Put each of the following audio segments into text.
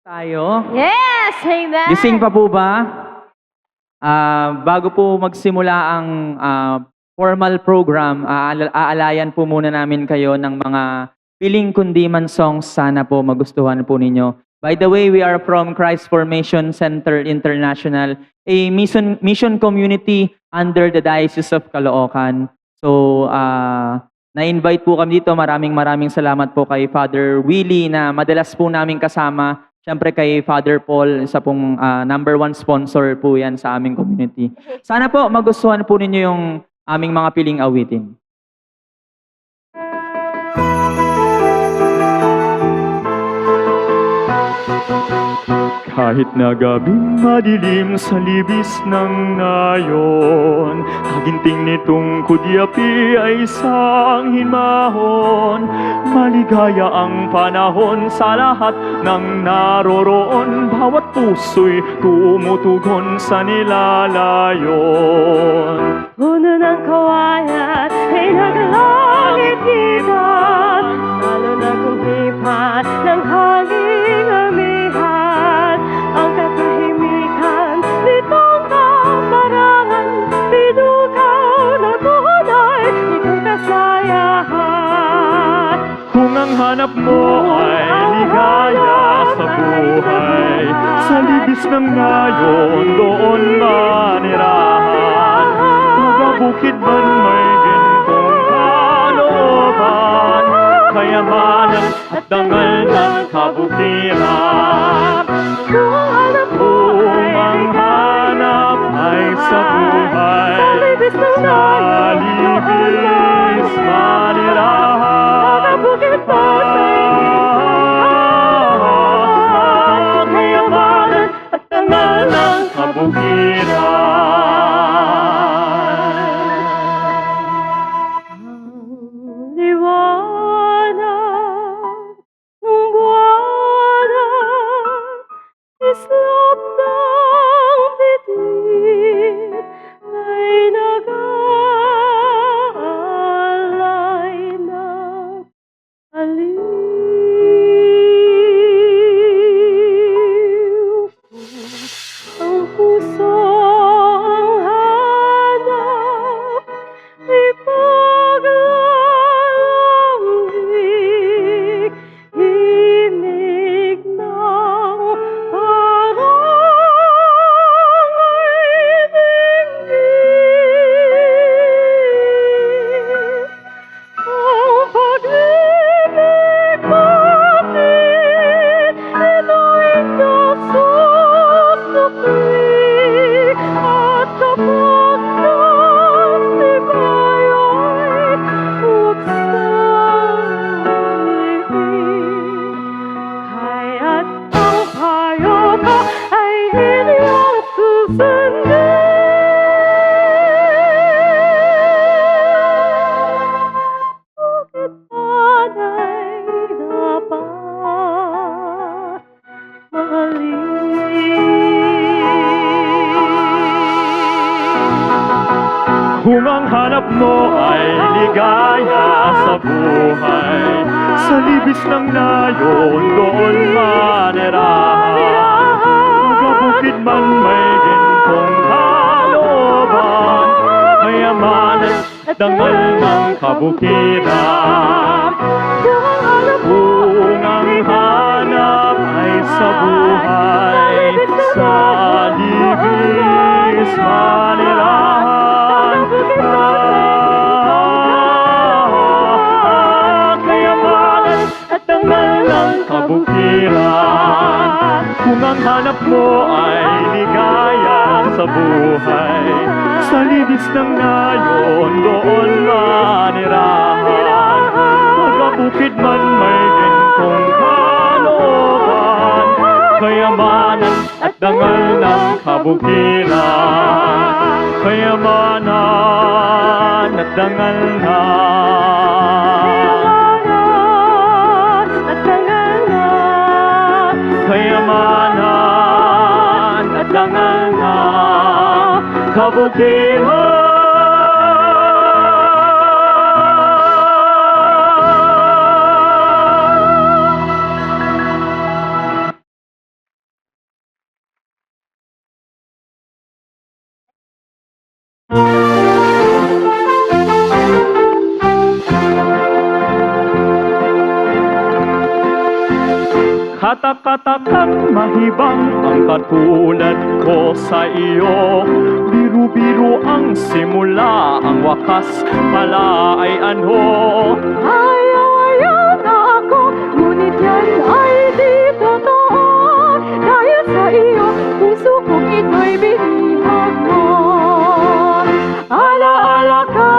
Tayo? Yes! Amen! Gising pa po ba? Bago po magsimula ang formal program, aalayan po muna namin kayo ng mga piling kundiman songs. Sana po magustuhan po ninyo. By the way, we are from Christ Formation Center International, a mission community under the Diocese of Caloocan. So, na-invite po kami dito. Maraming salamat po kay Father Willie na madalas po namin kasama. Siyempre kay Father Paul, isa pong #1 sponsor po yan sa aming community. Sana po magustuhan po ninyo yung aming mga piling awitin. Kahit na gabing madilim sa libis ng nayon, kaginting nitong kudyapi ay isang hinmahon. Maligaya ang panahon sa lahat ng naroroon, bawat puso'y tumutugon sa nilalayon. Puno ng kawayan ay naglangit-itan, lalo na kung hipan ng hanging amihan. Ang katahimikan nitong kaparangan, pinukaw na tunay itong kasayahan. Kung ang hanap mo ay ligaya sa buhay, sa libis ng ngayon doon manirahan. Pagkabukid man may gintong kalooban, kayamanan at dangal ng kabutiran. Kung ang hanap ay sa buhay, sa libis manirahan. Kayamanan at dangal ng kabutiran. Liwanag ng buwanan, islap ng bituin ay nag-aalay ng aliw. Ang puso ang hanap ay paglalambing, himig ng parang ay dinggin. Ang pag-ibig natin, ito'y nasusukli, at kapag nasibayo'y huwag salihin. Kaya't ang payo ko ay inyong susundin. Bakit panay dapat mahalin? Kung ang hanap mo ay ligaya sa buhay, sa libis ng nayon doon manirahan. Pagkabukid man may gintong kalooban, kayamanan at dangal ng kabukiran. Kung ang hanap ay sa buhay, sa libis manirahan. Kayamanan at dangal ng kabukiran. Kung ang hanap mo ay ligaya sa buhay, sa libis ng ngayon doon manirahan. Pagkabukid man may gintong kalooban, kayamanan at dangal ng kabukiran. Kayamanan at dangal na. Kayamanan at dangal na kabukiran. Katak-katakang mahibang ang katulad ko sa iyo. Biru-biru ang simula, ang wakas pala ay ano. Ayaw-ayaw na ako, ngunit yan ay di totoo. Dahil sa iyo, puso kong ito'y binihag mo. Alaala ka,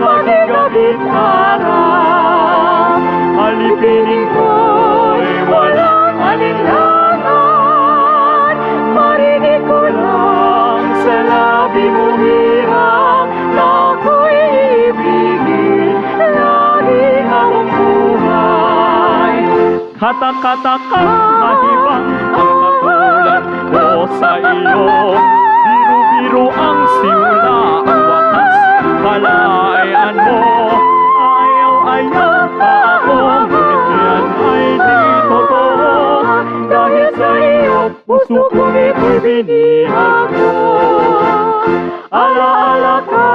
maging gabit araw. Alipinin ko'y walang alinlangan. Marinig ko lang sa labi mo hirang na ako'y ibigin lagi ang buhay. Katak-katakang mahibang ang katulad ko sa iyo. Biru-biru ang simula, ang wakas pala ay ano. Ayaw-ayaw pa ako, ngunit yan ay di totoo. Dahil sa iyo, puso kong ito'y binihag mo. Alaala ka,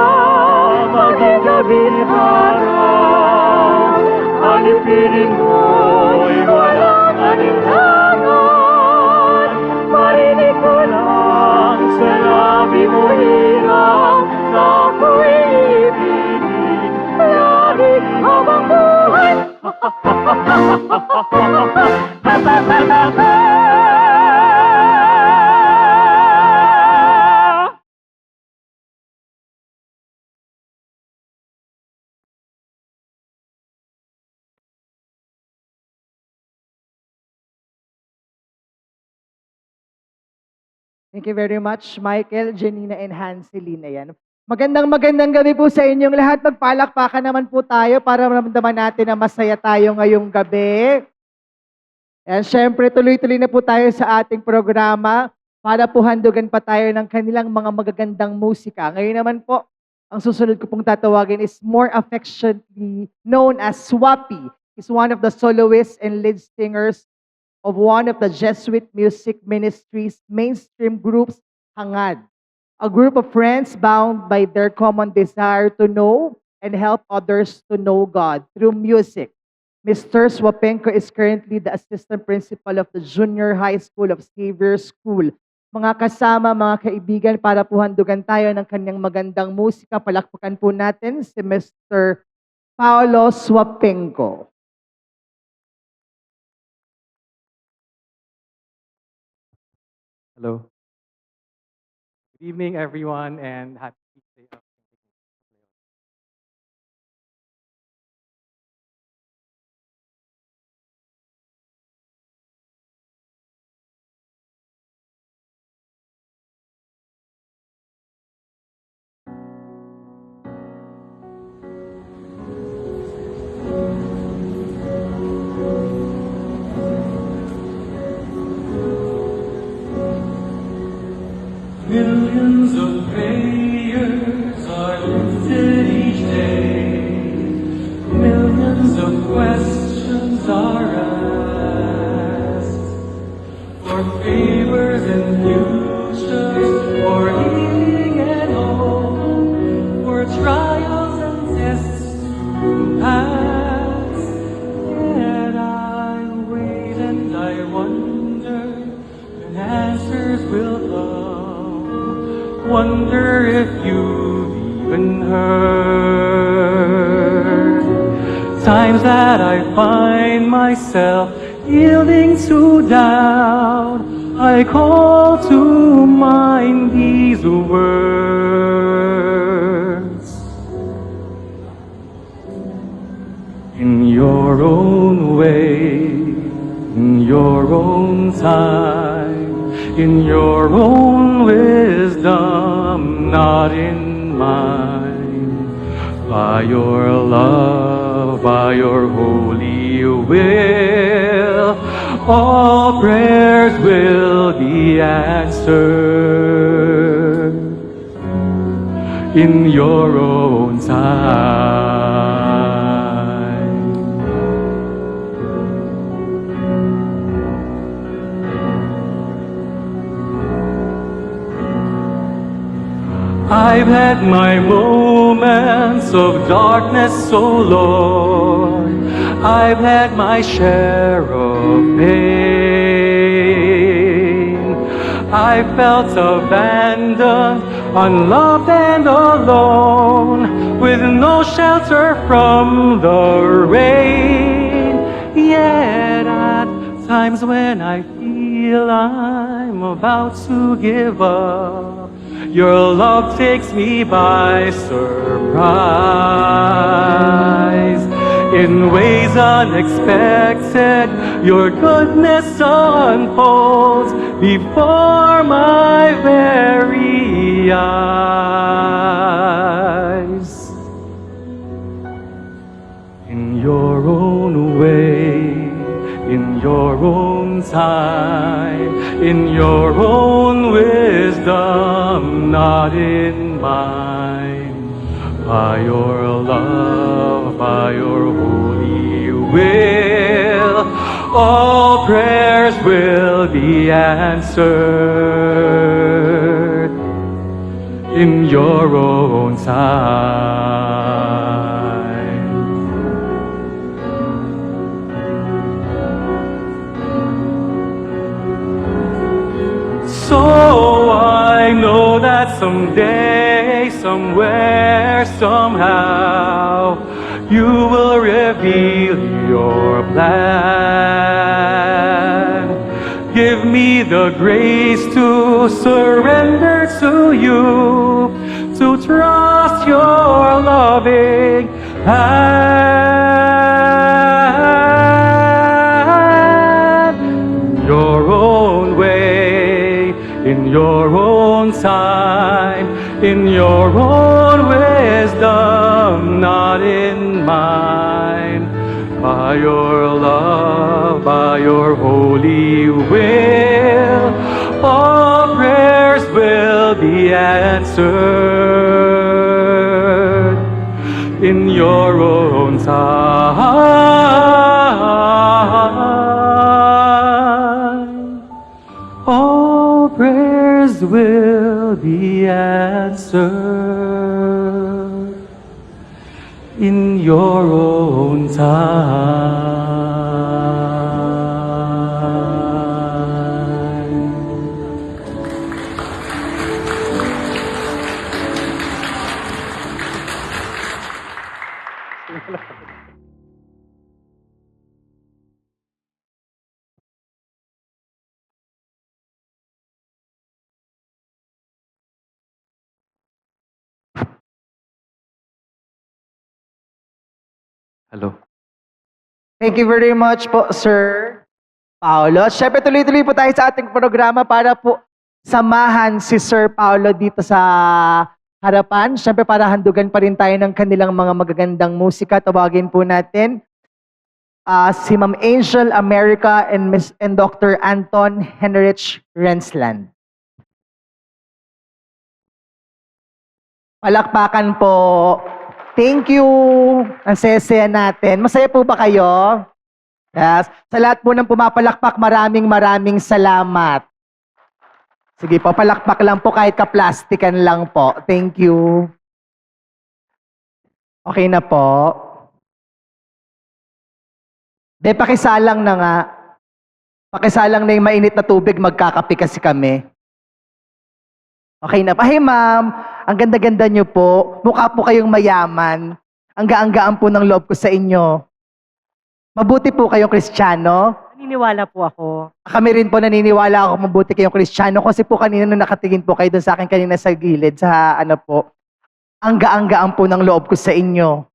maging gabing araw. Alipinin mo'y walang alinlangan. Marinig ko lang sa labi mo hirang na ako'y ibigin lagi habang buhay. Thank you very much, Michael, Janina, and Hanselin. Ayan. Magandang gabi po sa inyong lahat. Magpalakpakan naman po tayo para maramdaman natin na masaya tayo ngayong gabi. And syempre, tuloy-tuloy na po tayo sa ating programa para po handugan pa tayo ng kanilang mga magagandang musika. Ngayon naman po, ang susunod ko pong tatawagin is more affectionately known as Swapi. He's one of the soloists and lead singers of one of the Jesuit music ministries mainstream groups, Hangad, a group of friends bound by their common desire to know and help others to know God through music. Mr. Swapenko is currently the assistant principal of the Junior High School of Xavier School. Mga kasama, mga kaibigan, para po handugan tayo ng kanyang magandang musika, palakpakan po natin si Mr. Paolo Swapenko. Hello. Good evening, everyone, and happy Tuesday. Millions of prayers are lifted each day. Millions of questions are asked for favors and futures, for healing and hope, for trials and tests to pass. Yet I wait and I wonder when answers will come. Wonder if you've even heard times that I find myself yielding to doubt. I call to mind these words. In your own way, in your own time, in your own wisdom, not in mine. By your love, by your holy will, all prayers will be answered in your own time. I've had my moments of darkness, oh Lord. I've had my share of pain. I felt abandoned, unloved and alone, with no shelter from the rain. Yet at times when I feel I'm about to give up, your love takes me by surprise. In ways unexpected, your goodness unfolds before my very eyes. In your own way, in your own time, in your own wisdom, not in mine. By your love, by your holy will, all prayers will be answered in your own time. So I know that someday, somewhere, somehow, you will reveal your plan. Give me the grace to surrender to you, to trust your loving hand. Your own way, in your own time, in your own wisdom, not in mine. By your love, by your holy will, all prayers will be answered in your own time. All prayers will be answered in your own time. Hello. Thank you very much po, Sir Paolo. Siyempre, tuloy-tuloy po tayo sa ating programa para po samahan si Sir Paolo dito sa harapan. Siyempre, para handugan pa rin tayo ng kanilang mga magagandang musika. Tawagin po natin si Ma'am Angel America and Dr. Anton Henrich Rensland. Palakpakan po. Thank you. Ang saya-saya natin. Masaya po ba kayo? Yes. Sa lahat po ng pumapalakpak, maraming salamat. Sige po, palakpak lang po kahit kaplastikan lang po. Thank you. Okay na po. De, pakisalang na nga. Pakisalang na yung mainit na tubig, magkakape kasi kami. Okay na pa. Hey ma'am, ang ganda-ganda niyo po. Mukha po kayong mayaman. Ang gaan-gaan po ng loob ko sa inyo. Mabuti po kayong Kristiyano. Naniniwala po ako. Kami rin po naniniwala ako mabuti kayong Kristiyano kasi po kanina nung nakatingin po kayo doon sa akin kanina sa gilid, sa ano po, ang gaan-gaan po ng loob ko sa inyo.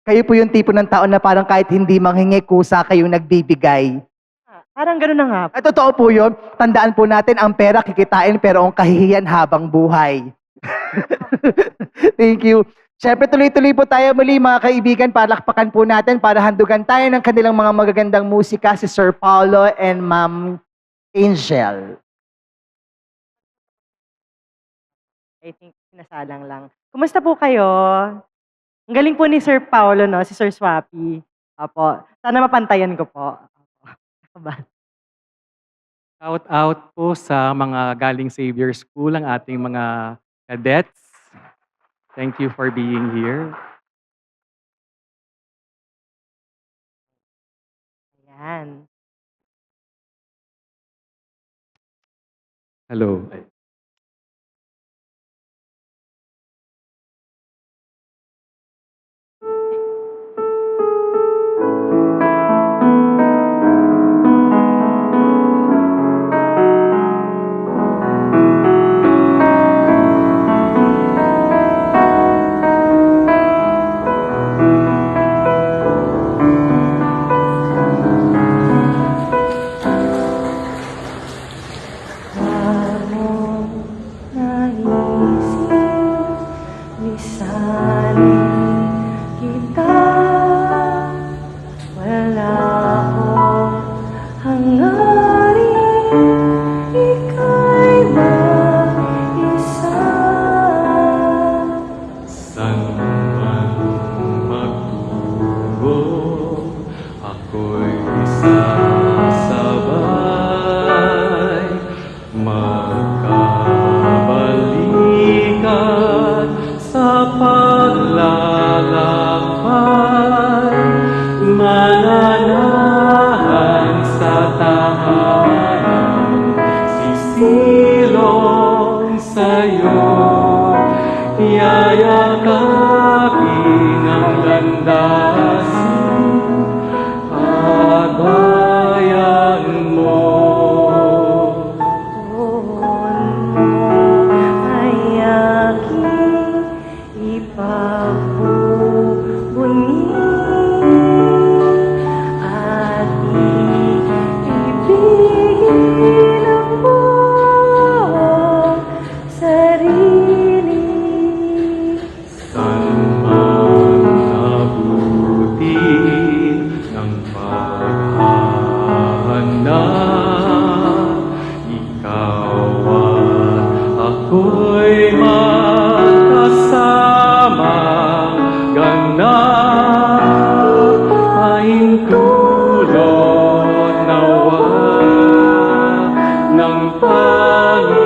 Kayo po yung tipo ng tao na parang kahit hindi manghingi kusa kayong nagbibigay. Parang gano'n na nga. At totoo po yun. Tandaan po natin, ang pera kikitain pero ang kahihiyan habang buhay. Thank you. Siyempre, tuloy-tuloy po tayo muli mga kaibigan. Palakpakan po natin para handugan tayo ng kanilang mga magagandang musika si Sir Paolo and Ma'am Angel. I think sinasalang lang. Kumusta po kayo? Ang galing po ni Sir Paolo, no? Si Sir Swappy. Opo. Sana mapantayan ko po. Shout out po sa mga galing Xavier School, ang ating mga cadets. Thank you for being here. Yan. Hello. Lisanin kita, wala akong hangarin, ika'y mag-isa. San man magtungo, ako'y sasabay. Magkabalikan sa paglalakbay, mananahan sa tahanan, sisilong sa'yo, yayakapin ang landasin, pagbayan mo. Ay aking ipagbubunin at ibigin ang buong sarili. Saan man nabuti ng paghahanap, ikaw at ako'y magkasamang ganap. Pahintulot nawa ng Panginoon,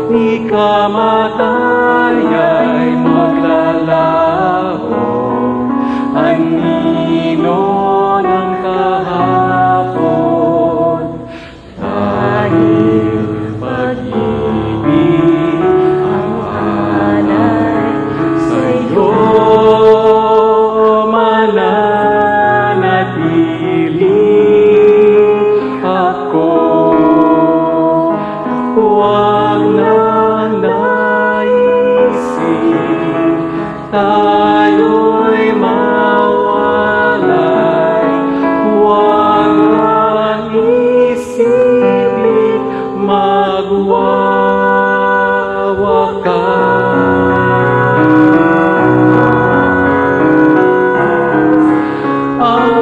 di kamatay ay maglalaho, anino ng kahapon, dahil pag-ibig ang alay sa'yo mananatili. Ako huwag na naisip, tayo'y mawalay. Huwag ang isipin magwawakas. Ang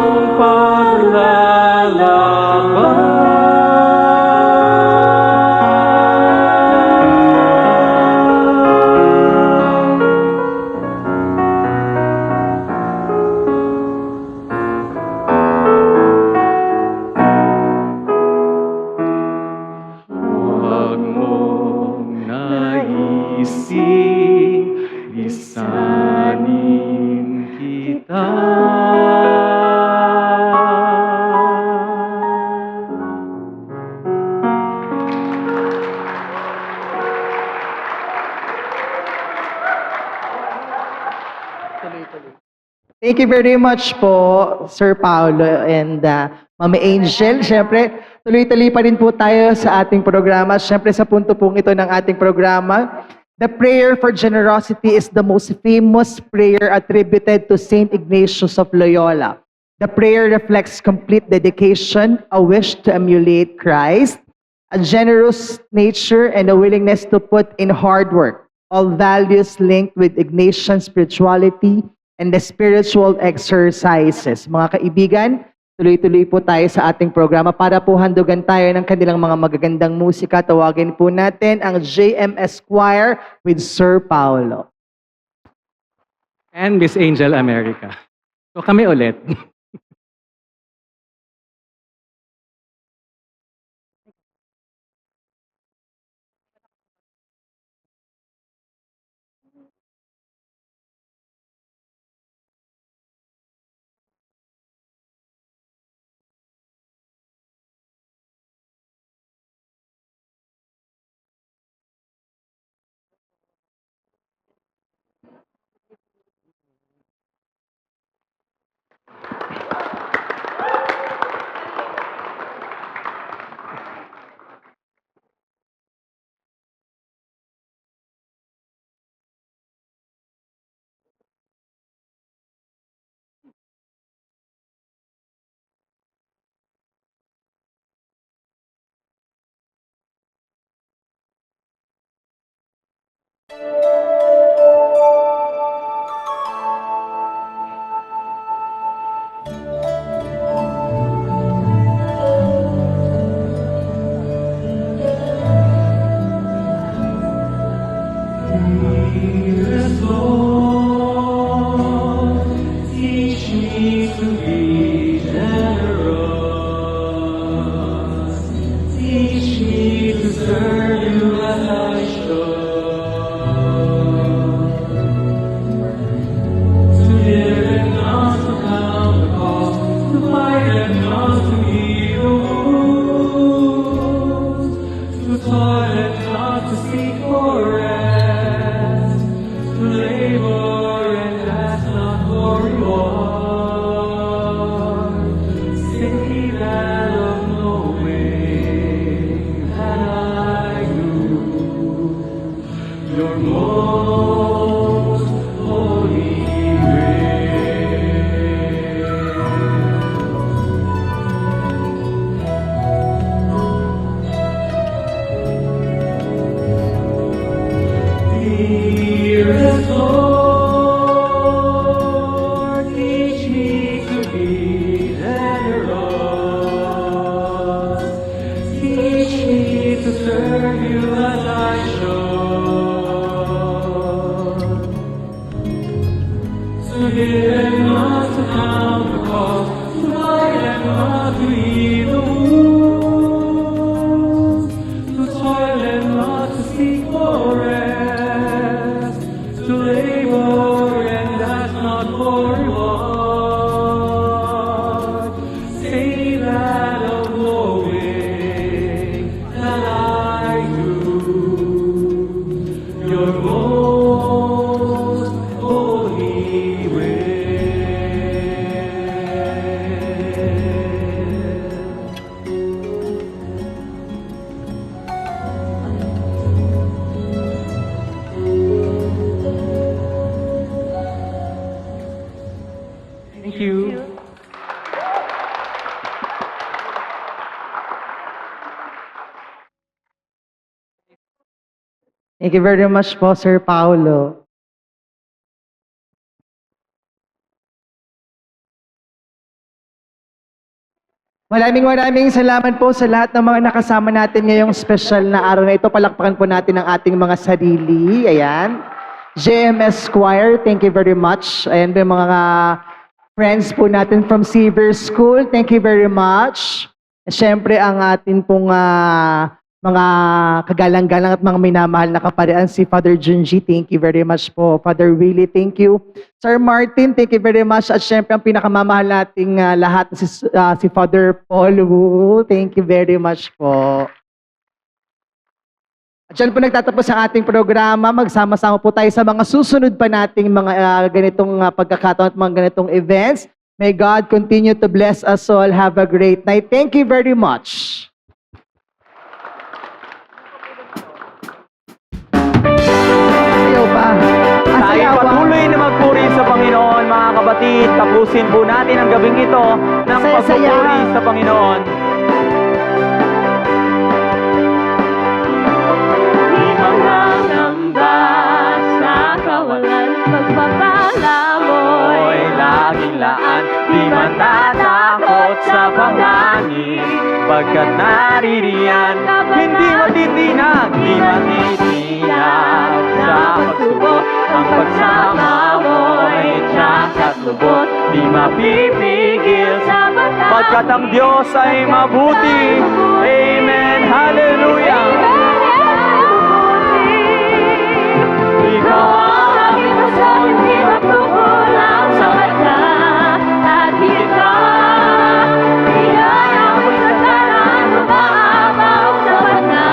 huwag mong naisip, lisanin kita. Thank you very much po, Sir Paulo and Mami Angel. Siyempre, tuloy-tuloy pa rin po tayo sa ating programa. Siyempre, sa punto pong ito ng ating programa, the prayer for generosity is the most famous prayer attributed to Saint Ignatius of Loyola. The prayer reflects complete dedication, a wish to emulate Christ, a generous nature, and a willingness to put in hard work, all values linked with Ignatian spirituality and the spiritual exercises. Mga kaibigan, tuloy-tuloy po tayo sa ating programa para po handugan tayo ng kanilang mga magagandang musika. Tawagin po natin ang JMS Choir with Sir Paulo. And Miss Angel America. So kami ulit. me to be generous. Teach me to serve you as I should. To give and not to count the cost. To fight and not to be the wounds. To toil and not to seek for rest. To labor and ask not for reward. Say that of knowing that I do your most holy Dearest Lord, teach me to be generous. Teach me to serve you as I should. To give and not to count the cost. To fight and not to heed the wounds. To toil and not to seek for rest. To labor and ask not for reward. Say that of knowing that I do your most holy will. Thank you. Thank you very much po, Sir Paulo. Maraming salamat po sa lahat ng mga nakasama natin ngayong special na araw na ito. Palakpakan po natin ang ating mga sarili. Ayan. JMS Choir, thank you very much. Ayan po yung mga friends po natin from Xavier School. Thank you very much. Siyempre, ang atin pong mga kagalang-galang at mga minamahal na kaparian, si Father Junji, thank you very much po. Father Willie, thank you. Sir Martin, thank you very much. At syempre, ang pinakamamahal nating lahat, si Father Paul Wu, thank you very much po. At dyan po nagtatapos ang ating programa. Magsama-sama po tayo sa mga susunod pa nating mga ganitong pagkakataon at mga ganitong events. May God continue to bless us all. Have a great night. Thank you very much. Sayaw pa. Tayo Sayaw pa. patuloy na magpuri sa Panginoon, mga kapatid. Tapusin po natin ang gabing ito ng Saya-saya. pagpupuri sa Panginoon. Di manganamba sa kawalan pagpapala mo'y Mo'y laging laan, di matatakot sa pangangin. Pagkat naririyan, hindi matitinag, di matitinag sa pagsubok. Ang pagsama mo'y tiyak at lubos, di mapipigil pagkat ang Diyos ay mabuti. Amen. Hallelujah. Ikaw ang aking Diyos, hindi magkukulang sa Kanya. At kita, biyaya mo sa tanan, umaabaw sa Kanya.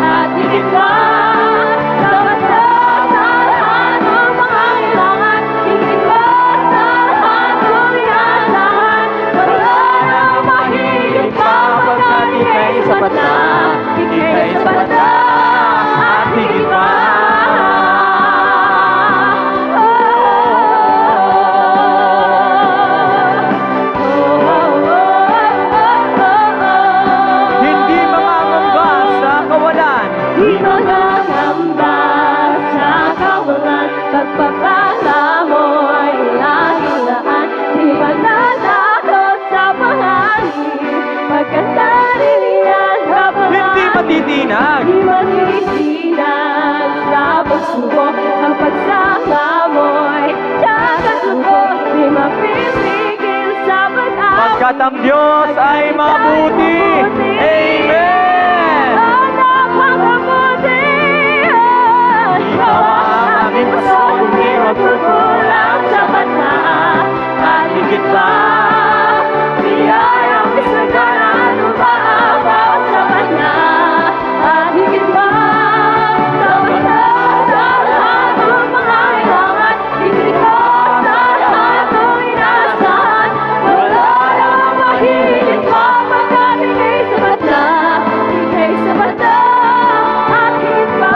At kita, sa Kanya, sa lahat ng pangailangan, higit pa sa lahat ng inaasahan. Wala nang mahigit pa, pagkat ika'y sapat na, ika'y sapat na, at higit pa. sapagkat ang Diyos ay mabuti. Amen! Ikaw ang aming Pasko, hindi magkukulang, sapat na at higit pa. Biyayang isaganan umaapaw, sapat na at higit pa. Sapat na sa lahat ng pangailangan, higit pa sa lahat ng inaasahan. Wala nang mahigit pa, pagkat ika'y sapat na, ika'y sapat na at higit pa.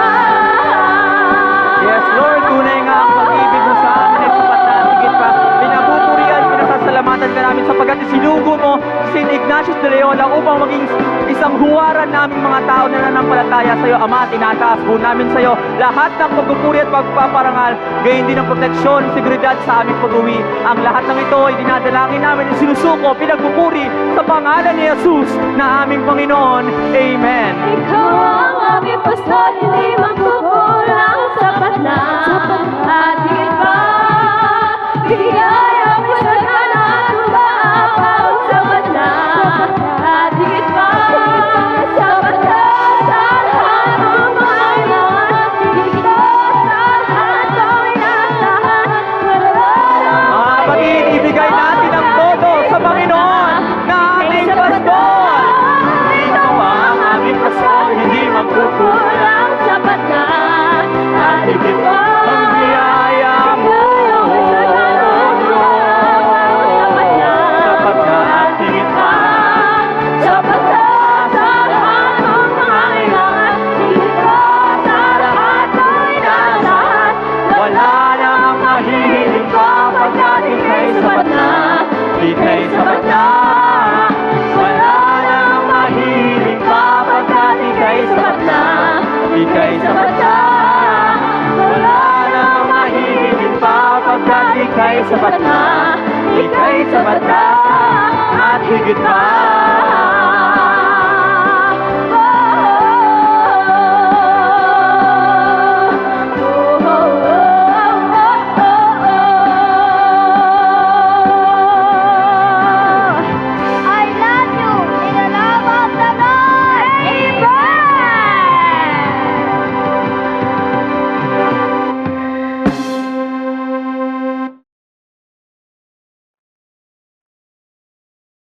Yes, Lord, tunay nga ang pag-ibig mo sa amin ay sapat na at higit pa. Pinapupurihan, pinasasalamatan ka namin sapagkat isinugo mo si St. Ignatius de Loyola upang maging isang huwaran naming mga tao na nanampalataya sa iyo. Ama, tinataas po namin sa iyo lahat ng pagpupuri at pagpaparangal, gayon din ang proteksyon, seguridad sa aming pag-uwi. Ang lahat ng ito ay dinadalangin namin, isinusuko, pinagpupuri sa pangalan ni Jesus na aming Panginoon. Amen. Ikaw ang aming Pasko, hindi magkukulang, sapat na at higit pa. Biyayang isaganan umaapaw, sapat na at higit pa. Sapat na sa lahat ng pangailangan, higit pa sa lahat ng inaasahan. Wala nang Mga kapatid, ibigay natin ang todo sa Panginoon na aming Pastor. Ikaw ang aming Pasko, hindi magkukulang, sapat na at higit pa. ang biyaya mo. Sapat na at higit pa. Sapat na sa lahat ng pangailangan, higit pa sa lahat ng inaasahan. Wala nang mahihiling pa pagkat ika'y sapat na, ika'y sapat na. Wala nang mahihiling pa pagkat ika'y sapat na, ika'y sapat na. Wala nang mahihiling pa pagkat ika'y sapat na, ika'y sapat na at higit pa.